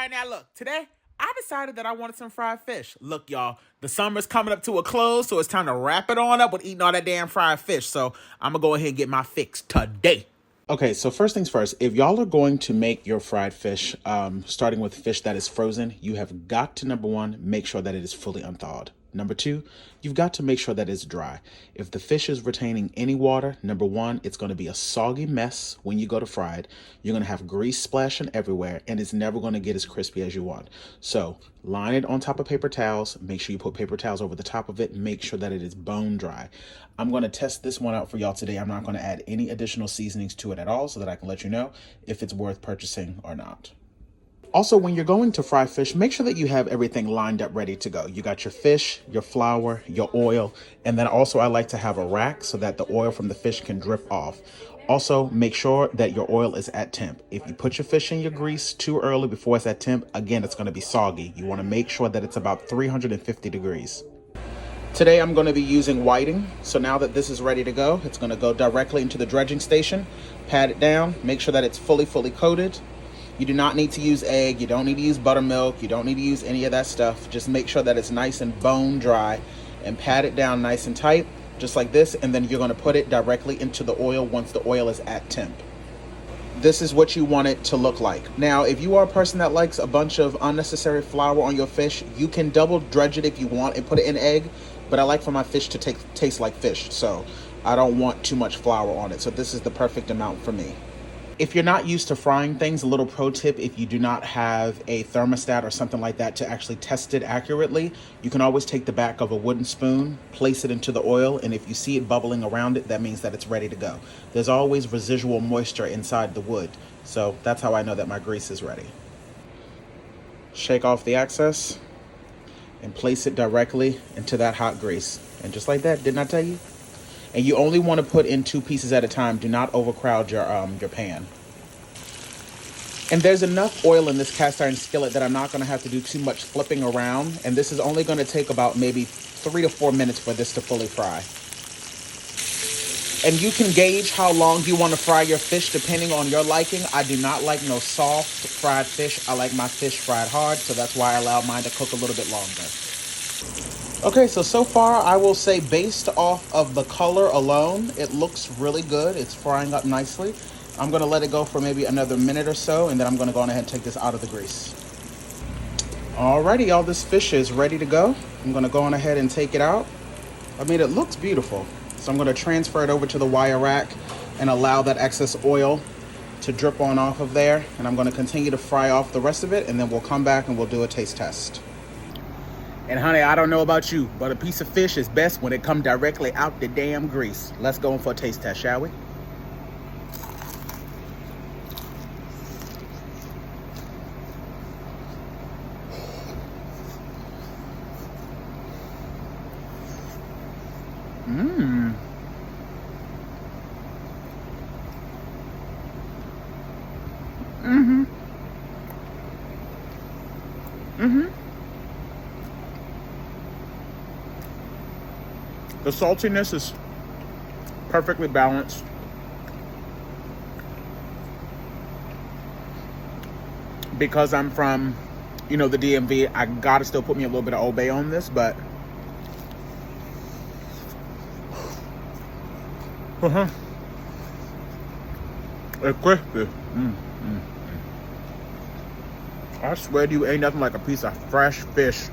right, now look, today I decided that I wanted some fried fish. Look, y'all, the summer's coming up to a close, so it's time to wrap it on up with eating all that damn fried fish. So I'm gonna go ahead and get my fix today. Okay, so first things first, if y'all are going to make your fried fish, starting with fish that is frozen, you have got to, number one, make sure that it is fully unthawed. Number two, you've got to make sure that it's dry. If the fish is retaining any water, number one, it's going to be a soggy mess when you go to fry it. You're going to have grease splashing everywhere, and it's never going to get as crispy as you want. So line it on top of paper towels. Make sure you put paper towels over the top of it. Make sure that it is bone dry. I'm going to test this one out for y'all today. I'm not going to add any additional seasonings to it at all so that I can let you know if it's worth purchasing or not. Also, when you're going to fry fish, make sure that you have everything lined up ready to go. You got your fish, your flour, your oil, and then also I like to have a rack so that the oil from the fish can drip off. Also, make sure that your oil is at temp. If you put your fish in your grease too early before it's at temp, again, it's going to be soggy. You want to make sure that it's about 350 degrees. Today, I'm going to be using whiting. So now that this is ready to go, it's going to go directly into the dredging station. Pat it down, make sure that it's fully coated. You do not need to use egg. You don't need to use buttermilk. You don't need to use any of that stuff. Just make sure that it's nice and bone dry and pat it down nice and tight, just like this. And then you're going to put it directly into the oil once the oil is at temp. This is what you want it to look like. Now, if you are a person that likes a bunch of unnecessary flour on your fish, you can double dredge it if you want and put it in egg. But I like for my fish to taste like fish, so I don't want too much flour on it. So this is the perfect amount for me. If you're not used to frying things, a little pro tip, if you do not have a thermostat or something like that to actually test it accurately, you can always take the back of a wooden spoon, place it into the oil, and if you see it bubbling around it, that means that it's ready to go. There's always residual moisture inside the wood, so that's how I know that my grease is ready. Shake off the excess and place it directly into that hot grease. And just like that, didn't I tell you? And you only want to put in 2 pieces at a time. Do not overcrowd your pan. And there's enough oil in this cast iron skillet that I'm not going to have to do too much flipping around. And this is only going to take about maybe 3 to 4 minutes for this to fully fry. And you can gauge how long you want to fry your fish depending on your liking. I do not like no soft fried fish. I like my fish fried hard, so that's why I allow mine to cook a little bit longer. Okay, so far I will say based off of the color alone, it looks really good. It's frying up nicely. I'm going to let it go for maybe another minute or so, and then I'm going to go on ahead and take this out of the grease. Alrighty, y'all, this fish is ready to go. I'm going to go on ahead and take it out. I mean, it looks beautiful. So I'm going to transfer it over to the wire rack and allow that excess oil to drip on off of there. And I'm going to continue to fry off the rest of it, and then we'll come back and we'll do a taste test. And honey, I don't know about you, but a piece of fish is best when it comes directly out the damn grease. Let's go in for a taste test, shall we? Mmm. Mm-hmm. Mm-hmm. The saltiness is perfectly balanced. Because I'm from, the DMV, I gotta still put me a little bit of Old Bay on this, but it's crispy. I swear to you, ain't nothing like a piece of fresh fish.